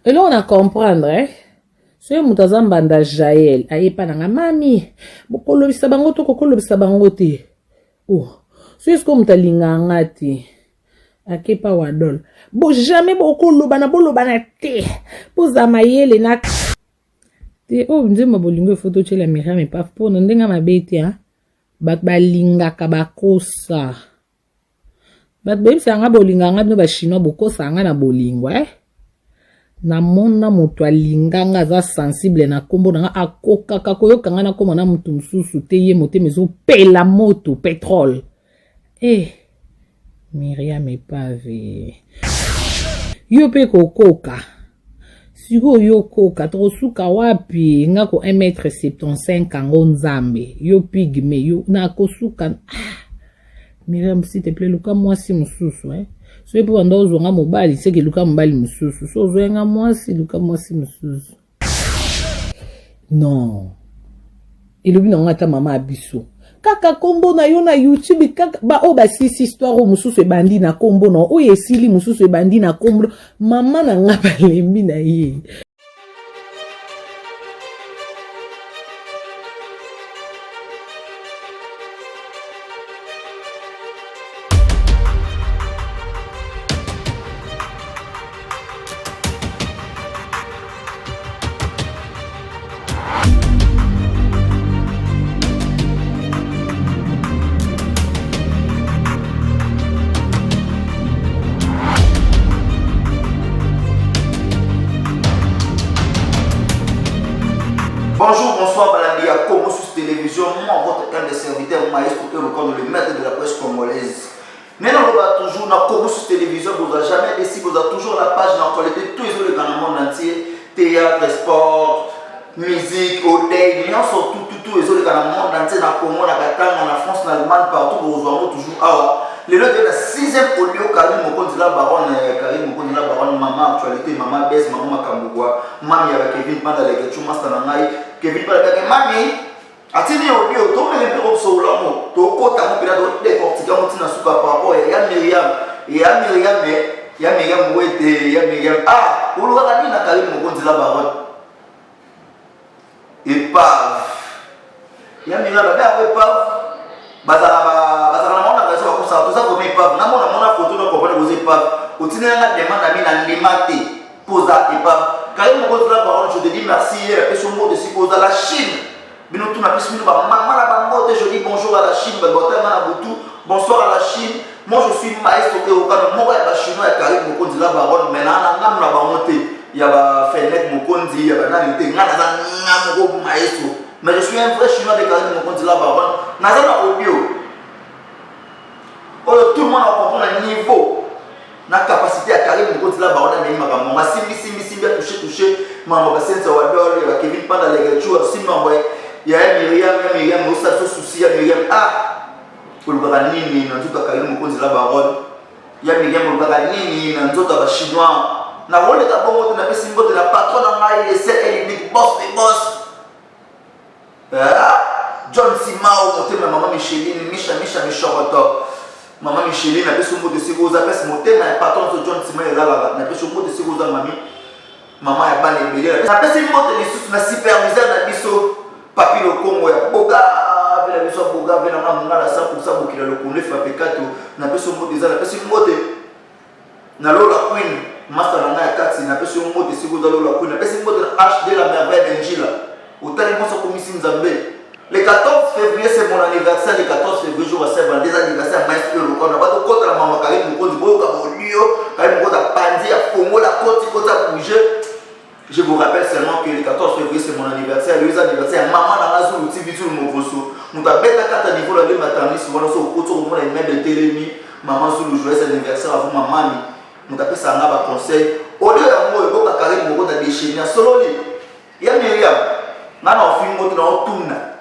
Et là, on a comprendre, hein. So mutu aza mbanda Jael ayepa nanga mami bokolobisa bango to kokolobisa bango te. So esko mutu alinganga te akepa wadol bo jamais bokolobana bolobana te poza mayele na te nzemba bolingo foto chela Miriam epaf mpona ndenga mabe te bato balingaka bakosa bato beyebisanga bolinganga bino bachinois bokosanga na bolingo na mona moto alinganga za sensible na kombo nanga akokaka koyokanga na kombo na mutu mususu te ye motema ezopela moto pétrole Miriam epave yo pe kokoka siko yo koka tokosuka wapi ngako 1m75 ango nzambe yo pigme yo na kosuka Miriam s'il te plaît luka mwasi mususu so epo banda ozonga mobali seke luka mobali mususu so ozoyenga mwasi luka mwasi mususu non elobi na ngata mama abiso kaka kombo na yo na YouTube kaka ba sisi histoire mususu ebandi na kombo na oyo esili mususu ebandi na kombo mama na nga balembi na ye. Bonjour, bonsoir, Balandi à Congo sur télévision. Moi, votre un des serviteurs, maestro et le maître de la presse congolaise. Mais non, on va toujours dans Congo sur télévision. Vous n'avez jamais décidé, vous avez toujours la page d'actualité. Tous les autres dans le monde entier. Théâtre, sport, musique, hôtel. Mais on sort tous les autres dans le monde entier. Dans le Congo, dans la Katanga, dans la France, dans l'Allemagne, partout. Vous avez toujours. Le lot de la 6e audio, Karim Mokondi la baronne, maman actualité, maman baisse, maman Makamboua, mami avec Kevin Panda, les Ketchou Mastanangai, Kevin Panda, mami, atini audio, tout le monde peut sur l'amour, tout le monde peut décortiquer, on tient sous par rapport, il y a Myriam, Ouete, il y a Myriam, vous le regardez dans Karim Mokondi la baronne, épave, il y a Myriam, épave, tout ça comme épave. N'a pas photo de comprendre vos épaves. Au final, on demande à mine limité. Pose à épave. Quand il me pose la parole, je te dis merci. La personne mot de si pose à la Chine. Mais nous, tout n'a plus mis maman la bangote. Je dis bonjour à la Chine. Bonsoir à la Chine. Moi, je suis maestro de Okano. Moi, je suis chinois et Karim Mokondi la baronne. Mais là, on a la bangote. Il y a Fenech Mokondi. Il y a Nalité. Maestro. Mais je suis un vrai chinois de Karim Mokondi la baronne. Nazana audio. Tout le monde a compris le niveau, la capacité à Karim Mokondi la baronne mais maman simbi a touché maman Senza Wadol il y a Kevin Panda les gars il y a Myriam Moussa ce souci Myriam pour le nini dans tout Karim Mokondi la baronne il y a Myriam nini dans tout les chinois na rôle de bon na pesi mbote la patronne en il est unique boss des boss John Simao monté maman Micheline Micha Michoroto maman Micheline n'a pas son mot de sécurité, n'a pas son mot de patron de John Simon et là, n'a pas son mot de sécurité, maman a pas les médias, n'a pas son mot de l'issue, n'a superviseur, n'a pas son papier au Congo, Boga, avec la mission Boga, avec la maman, n'a pas 100% pour qu'il a le connu, fait pécato, n'a pas son mot de ça, n'a pas son mot de. N'a Lola Queen, Master Nana Katsi, n'a pas son mot de sécurité, Lola Queen, n'a pas son mot de HD, la merveille d'Angela, autant de monde sont commis en Zambé. Le 14 février, c'est mon anniversaire. Le 14 février, je vais faire des anniversaires. Maestro Lokona. Va de côté la maman Karim Mokondi, Karim Mokondi a pandi, a Congo, la côte, il a bougé. Je vous rappelle seulement que le 14 février, c'est mon anniversaire. Le anniversaire, maman dans la zone, TV, tout le monde. Nous avons fait 4 niveau de maternité. Souvent, nous sommes autour de nous, les télémi. Maman, sur le joyeux anniversaire à vous, maman. Nous avons fait ça, on a conseil. Au lieu de moi, Karim Mokondi a déchaîné. Solo, il y a Myriam. Nous avons fait un film, nous avons tourné.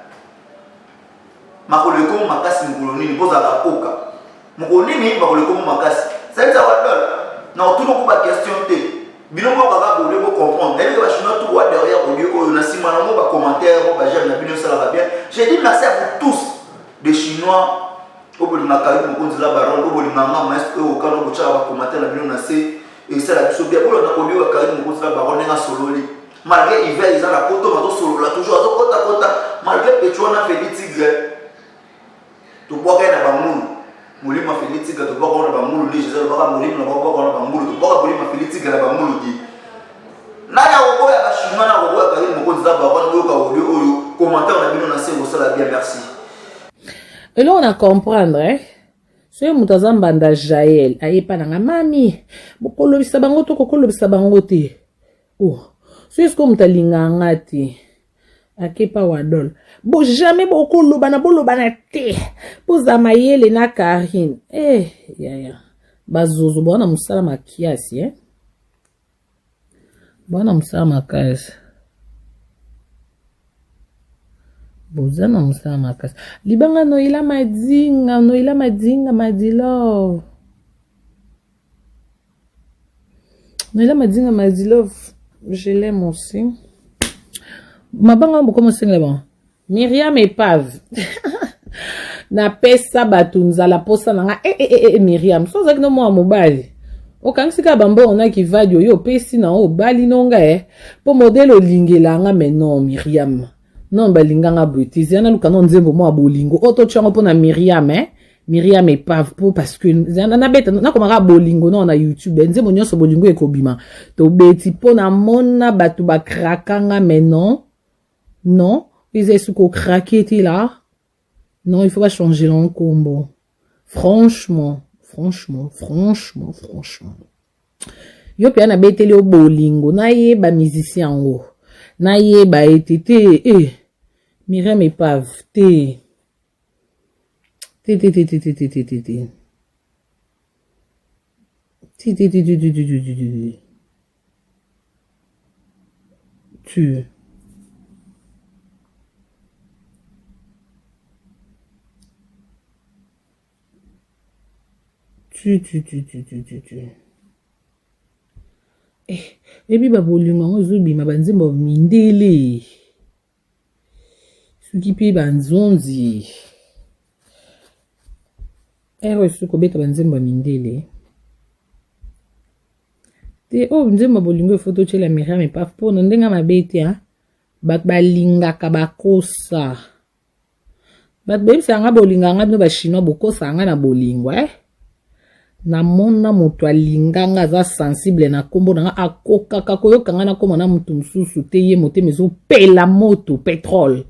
Makoleko makasi mukoloni boza la koka mukolini makoleko makasi ça veut dire non tout le monde pas question té bino mo kaka bolé mo comprendre mais que chinois tout wa derrière au lieu na sima na mo ba commentaire mo ba j'aime na bino ça va bien j'ai dit merci à vous tous des chinois au bout de ma carrière mo konzi la baronne au bout de ma maman est au quand on va commentaire na bino na c'est et ça la biso bien pour na au lieu ka carrière mo konzi la baronne sololi malgré hiver ils ont la poto mato solola toujours azo kota malgré Petro na Félix Tigre to boka na bamulu mulima Félix Tigre to boka na bamulu li Jésus boka mulima na boka na bamulu to boka mulima Félix Tigre na bamulu di naya okoya bashima na okoya kali moko nza ba kwa oyo ka oyo commentaire na bino na se osala bien merci. Et là on a comprendre soki moto aza mbanda Jael ayepa nanga mami bokolobisa bango to kokolobisa bango te soki sikoyo moto alinganga te akepa wadol bo jamais bolobana te poza mayele na Karine yaya bazuzu bwana mosala makiasi bwana mosala makasi bozana mosala makasi libanga noila madinga madilove noila madinga madilove je l'aime aussi mabanga mboko mosengela bon Myriam Epave na pesa batunzala posa nanga Myriam so zaki no mwa mobali okangisika bambo ona ki vadio yo pesi na o bali nonga po modelo lingelanga mais non Myriam non balinganga bwetizi ana luka non nzembo mwa bolingo oto tchango pona Myriam Myriam Epave po parce que na beta na komaka bolingo non na YouTube nzembo nyonso bolingo ekobima to beti pona mona batu ba krakanga mais non ils est ko craquer ti là non il faut pas changer le combo franchement yo pe na beteli o bolingo na ye ba musicien ngo na ye ba etete Myriam Epave te ebi babolingo ngo zobima banzembo mindele suki pe banzonzi suko beta banzembo mindele te nzembo bolingo foto chela Myriam Epave po na ndenga mabete bat balingaka bakosa bat bebisanga bolinganga no bachinois bokosanga na bolingo na mona moto alinganga za sensible na kombo na akokaka koyokanga na kombo na mutu mususu te ye mote mezo pela moto pétrole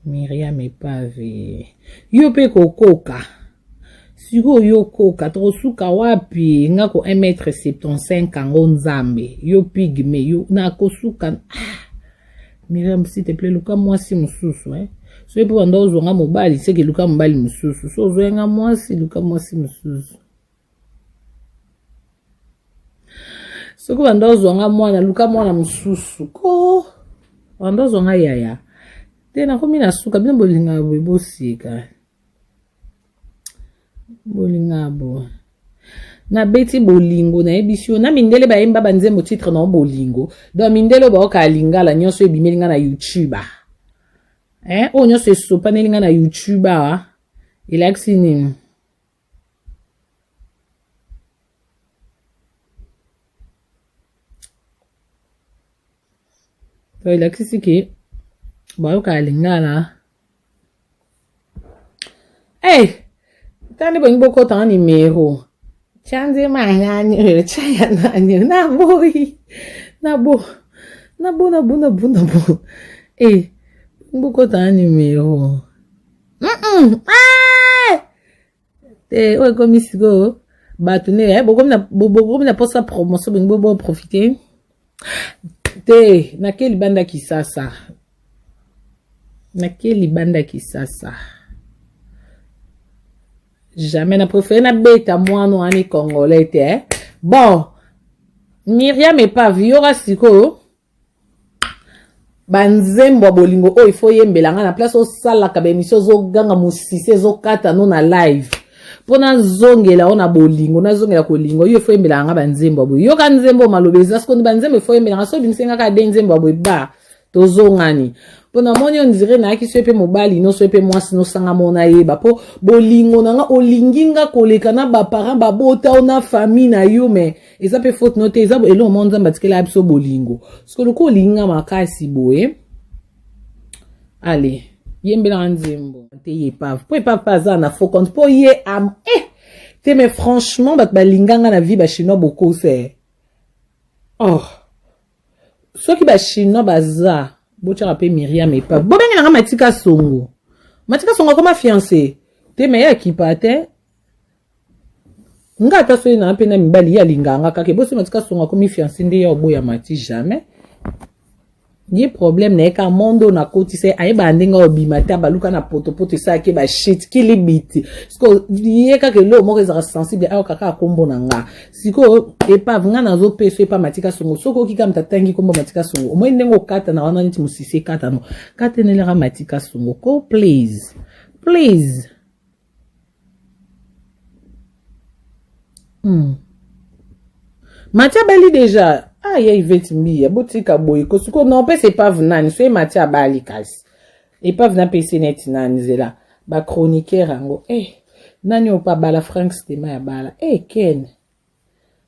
Myriam Epave yo pe kokoka siko yo koka tosuka wapi ngako 1m75 ango nzambe yo pigme yo na kosuka Myriam s'il te plaît luka mwasi mususu so epo banda ozonga mobali seke luka mobali mususu so ozoyenga mwasi luka mwasi mususu soko banda ozonga mwana luka mwana mususu ko banda ozonga yaya te nakomi na suka bino bolinga boye bosika bolinga bo na beti bolingo na ebisio na mindele bayemba banzembo titre na bolingo do mindele baoka alingala nyonso ebimelinga na YouTube onyo se sopa nelinga na YouTube ilaksi nini to ilaksi siki baoka alingala tani bongo kota numero chanze manyani chaya nani na bo Beaucoup de numéro. Comme ici go. Batune, beaucoup na posa promotion bon profiter. Na quelle banda qui ça? Na quelle banda qui ça? Jamais na préféré na beta moi no ani congolais Bon, Myriam Epave yora siko. Banzembo bolingo il faut yembelanga na place o sala ka bemission zo ganga musise zo kata no na live pona zongela ona bolingo na zongela kolingo yo faut yembelanga banzembo bo yo kan nzembo malobeza sko ni banzembo faut yembelanga so bimsenga ka denzembo bo ba to zongani Pona moni on dirait na ki sope mobali no sope mwasi no sanga mona yeba po bolingo nanga olinginga koleka na ba parents ba bota ona famille na yo mais eza pe faute note eza elo monza mbatikela abso bolingo parce que ko linga makasi boye allez yembela nzembo te yepave po epave pas na faux compte po ye am te mais franchement ba linganga na vie ba chinois beaucoup c'est oh soki ba chinois baza bocha rappé Myriam et pas bobenga na matika songo comme fiancé te me ya kipate nga ta so na pena mibali ya linganga kake bosi matika songo comme fiancé ndi ya boya mati jamais ni problème na ka mondo na koti se aye ba ndinga obimata baluka na poto sa ke ba shit kilibiti siko ye ka ke lo mo ka sensible ayo kaka kombo na nga siko epa nga na zo peso epa matika songo soko kika mtatangi kombo matika songo mo ndengo kata na wana niti musise kata no kata ne la matika songo ko please Matia bali déjà ya Yvette Mbiya botika boy ko suko non pe c'est pas venani so Matia bali kasi et pas venant PC net nani zela ba chroniqueur ango nani opa bala Frank Stema ya bala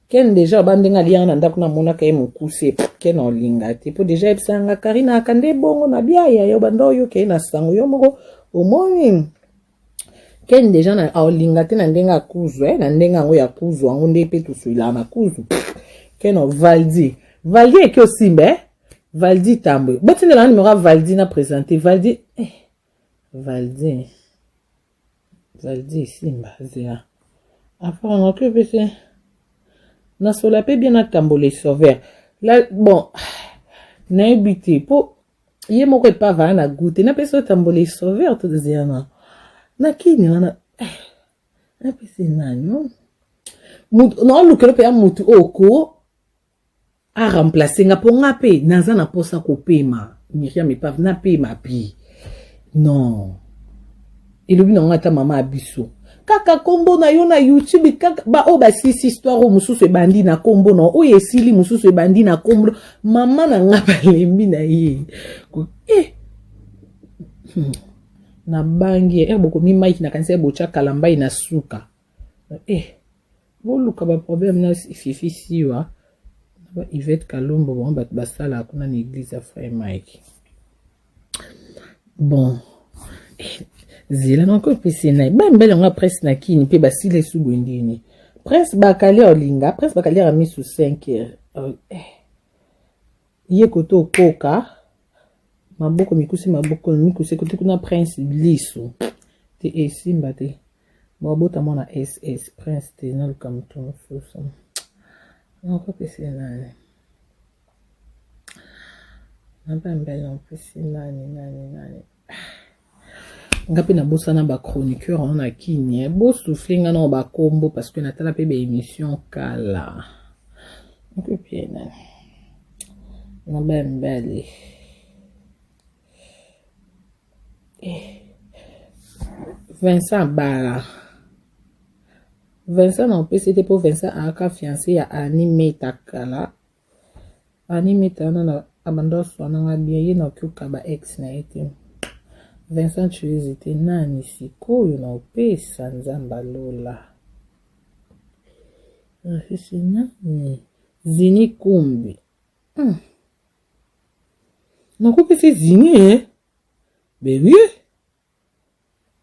Ken déjà bandenga liana na ndako na mona ka mukuse Ken olinga te po déjà ebsanga Karina akande bongo na bia ya yo bando yo ke na sango yo moko omoni Ken déjà na olinga te na ndenga kuzo na ndenga ngo ya kuzo ango ndepe to suila na kuzo Keno Valdi et que Simbe Valdi tambo botine la numéro Valdi na présenté Valdi Simba zia après on que pese na solape bien na tambolé sauveur là bon na habité po ye moko pas va na goûter na pese tambolé sauveur to zia na kini wana na pese nani non lukelo pe amutu oko a remplacer nga po nga pe naza na posa kopema Myriam epave na pema pi non elobi na nga ta mama abiso kaka kombo na yo na YouTube kaka ba o ba sisi histoire o mususu ebandi na kombo na o yesili mususu ebandi na kombo mama na nga balembi na ye na bangi boko mi maiki na kanisa bocha kalambai na suka boluka ba problème na fifi siwa Yvette Kalombo bon bat basala kuna na église ya Frère Mike bon zela nako pese na ba mbele nga presse na kini pe basile subwendini presse bakali olinga presse bakali a mis sous 5 ye koto koka maboko mikuse kote kuna prince liso te esimba te bota mona SS prince te na lukamtono fuso non pas que c'est nani non pas mbele non plus c'est nani ngapi na bosa na ba chroniqueur on a kinie bo soufflinga na ba combo parce que natala pe be émission kala donc bien na ba mbele Vincent Bala Vincent non peut c'était pour Vincent aka fiancé à Anime Takala Anime Tana abando sona nga bien ye na kuka ba ex na ete Vincent Chizite nani siko yo na pesa nzamba lola sisi nani Zini Kumbi nakupe si Zini baby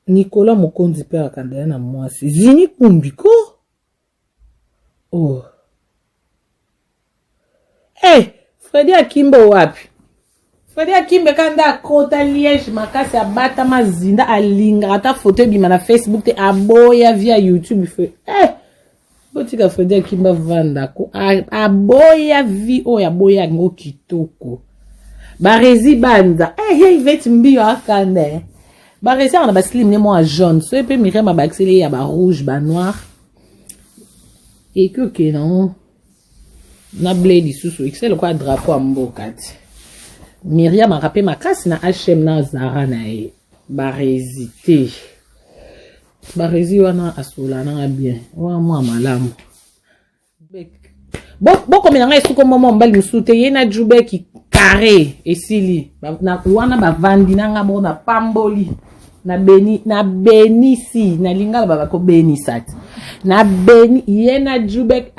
Nicolas Mokonzi pe akandela na mwasi Zini Kumbi ko Freddy Akimbo wapi Freddy Akimbe kanda kota Liège makasi abata mazinda alinga ata photo bima na Facebook te aboya via YouTube fe botika Freddy Akimba vanda ko aboya vi oya boya ngo kitoko barezi banza ye Yvette Mbiya akande barezi on a baslim ne moi jaune so pe Myriam ba accéléré ya ba rouge ba noir et que non na blade susu excel quoi drapeau ambokati Myriam a rappelé ma casse na H&M na Zara na e barezi wana asola na bien wa mwa malamu bon comme na ngai suko momo mbali musute ye na jubeki carré esili na wana bavandi nanga moko na pamboli na benisi na lingala babako benisati na beni ye na Jubek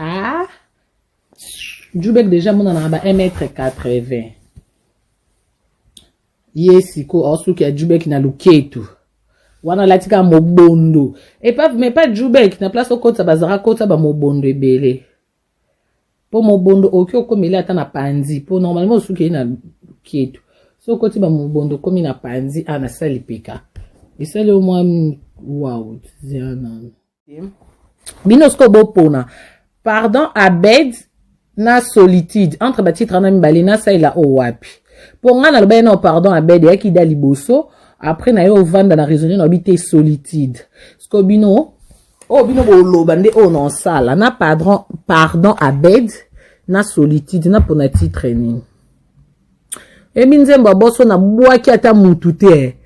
Jubek déjà mona na ba 1m80 ye siko osuki ya Jubek na luketu wana latika mobondo mais pas Jubek na place okota bazara kota ba mobondo ebele po mobondo oki okomeli ata na panzi po normalement osuki na luketu so koti ba mobondo komi na panzi na sali peka esali au moins wow ziana bino sko bopona pardon Abed na solitude entre batitre na mibale na saila o wapi po nga na loba na pardon Abed ya ki da liboso après na yo vanda na raisonner na bité solitude sko bino bino boloba nde non sala na pardon Abed na solitude na pona titre ni nzembo boso na bwaki ata mutu te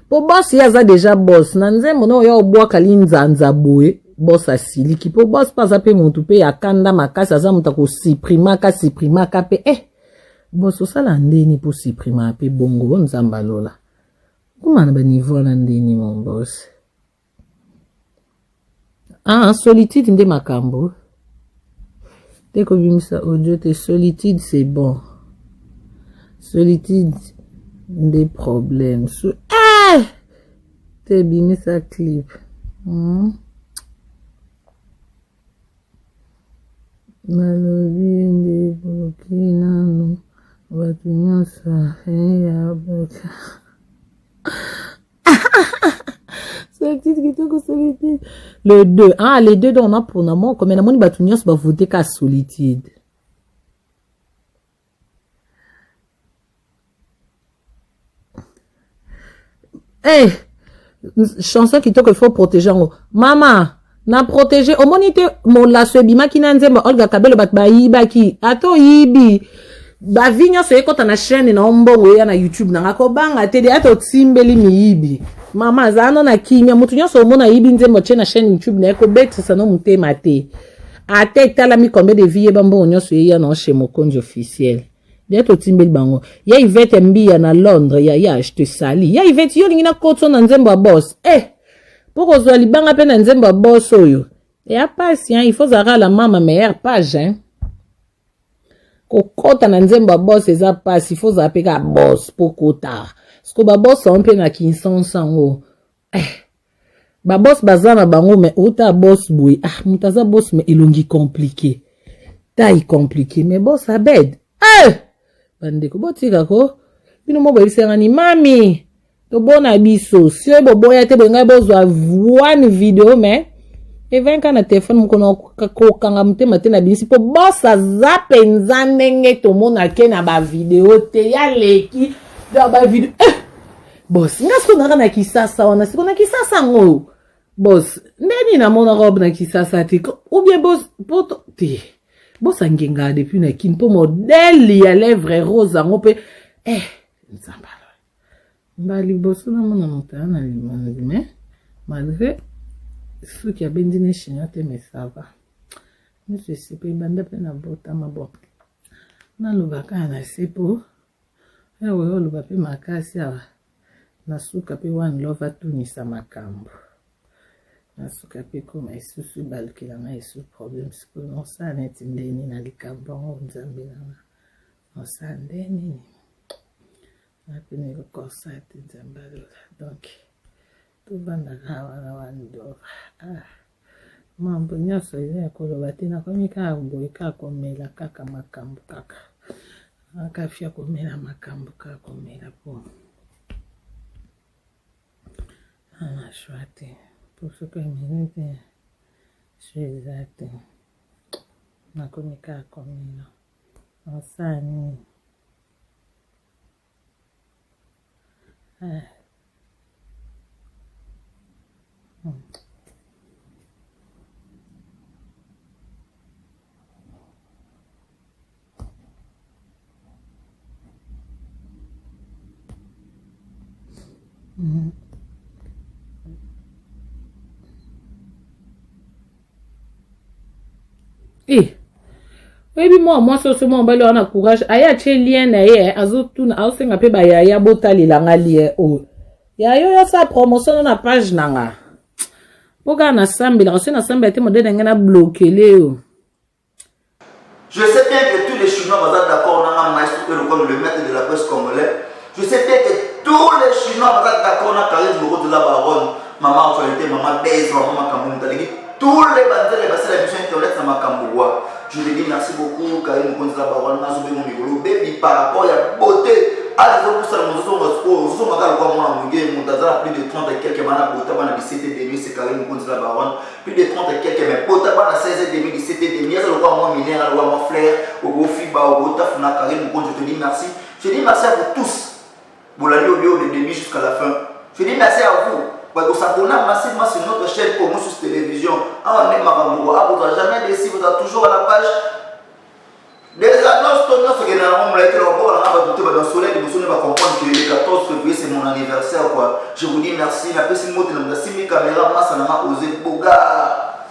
po boss yaza déjà boss na nzembo no yo bwaka linzanza boye boss asiliki po boss paza pe mutu pe yakanda makasi aza mutu ko suprimaka pe boss osala ndeni po supprima pe bongo nzamba lola kumana ba niveau na ndeni mon boss solitude nde makambo deko bimisa audio te solitude c'est bon solitude des problèmes te bimisa clip malobi nde bokinano bato nyonso ya boka solitude kitoko solitude le 2 les deux dont on a pour namon comme na moni bato nyonso ba voter ka solitude chanson kitoko il faut protéger mama na protéger au monite mon la sebima ki na nzemba Olga Kabelo bat ba yibaki ato yibi ba vinyo so ekota na chaîne na ombongo ya na YouTube na ngako banga te de ato tsimbeli miyibi mama zano na kimia mutu nyonso omona yibi nzembo che na chaîne YouTube na eko betisa no mutema te ate tala mi combien de vie bambo nyonso ya na chez Mokonzi officiel de to tsimbeli bango ya Ivete Mbia na Londres ya je te sali ya Ivete yo lingina kotso na nzembo boss poko zwa libanga pe na nzembo boss oyo ya passe il faut zara la mama meilleure page kokota na nzembo boss eza passe il faut zapeka boss pokota sko ba boss on pe na kinsansa ngo ba boss bazana bango mais uta boss boy mutaza boss mais elongi compliqué taille compliqué mais boss Abed bandeko botika ko bino mo boyisanga ni mami to bona biso sio boboya te benga bozwa one video mais evenka na téléphone mukono ko kanga mutema te na bisi po bossa zape nzanenge to mona ke na ba video te ya leki da ba video boss ngasko na kisasa wana siko na kisasa ngo boss ndeni na mona robe na kisasa te ou bien boss poto te boss angenga depuis na kimpo modèle ya lèvre rose ngo pe nzamba mbali boss na mona mutana mais malgré ce qui a bien dit les Chinois, mais ça va. Je sais pas, bande pe na bota mabo. Na lubaka na sepo. Ewe lubape makasi awa. Na suka pe one love atunisa makambo. Na suka pe koma isusu balkila na isu problème siko non sa neti ndeni na likambo ngo nzambe na. Non sa ndeni. Na pe ne ko sa te nzamba donc tubanda na wando mambo nyonso eza koloba te nakomi kaka boye kaka komela kaka makambo kaka akafia komela makambo kaka komela po shwa te po soki emeli te eza te nakomi kaka komela osani oyebi moi soso mobali wana courage aye atie lien na ye azotuna aosenga mpe bayaya botalelanga lien oyo yaya oyo asala promotion na page nanga mpo kaka nasambelaka so nasambela te modele nange na blokele oyo. Je sais bien que tous les Chinois vont être d'accord avec Maestro comme le maître de la presse congolais. Je sais bien que tous les Chinois vont être d'accord avec Karine Moreau de la Baronne, Maman Actualité, Maman Bez, Maman Kamboum. Tous les bandits, les bassins de la mission internet, ça m'a Kamboua. Je te dis merci beaucoup, Karine Moreau de la Baronne, Nazobé mon micro, baby, par rapport à la beauté. Ah, je veux ça, nous sommes plus de 30 et quelques manas, Botaba, 17 et demi, c'est Karine Moreau de la Baronne. Plus de 30 et quelques, mais Botaba, 16 et demi, 17 et demi, il y a le roi, moi, minère, le roi, mon frère, au gros fiba, au gros taf, Karine Moreau, je te dis merci. Je dis merci à vous tous. Vous l'avez oublié au début jusqu'à la fin. Je dis merci à vous. Parce que ça donne massivement sur notre chaîne pour moi sur télévision. Ah, on est Maramboua. Ah, vous n'avez jamais décidé, vous êtes toujours à la page. Des annonces, c'est que normalement, on a été dans le soleil, vous va comprendre que le 14 février, c'est mon anniversaire. Quoi. Je vous dis merci. La personne qui m'a caméra, ça n'a osé. Boga.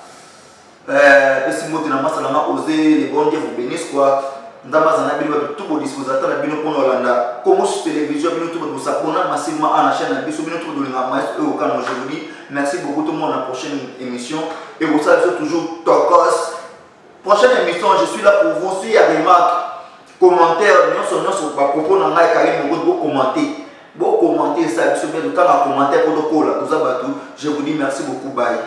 La personne qui m'a osé. Les bons dieux vous bénissent. Quoi. Ndama zanabili tout beau dispositeur la bino pour Hollanda comme sur télévision bino tout beau ça pour massivement à la chaîne la biso bino tout de la maïs au canal aujourd'hui. Merci beaucoup tout le monde à la prochaine émission et vous savez toujours Tokos. Prochaine émission, je suis là pour vous. S'il y a des remarques, commentaires, non seulement sur ma propos, on a Karine Moreau, vous commenter. Vous commentez ça, vous avez le temps à commenter pour le call. Je vous dis merci beaucoup, bye.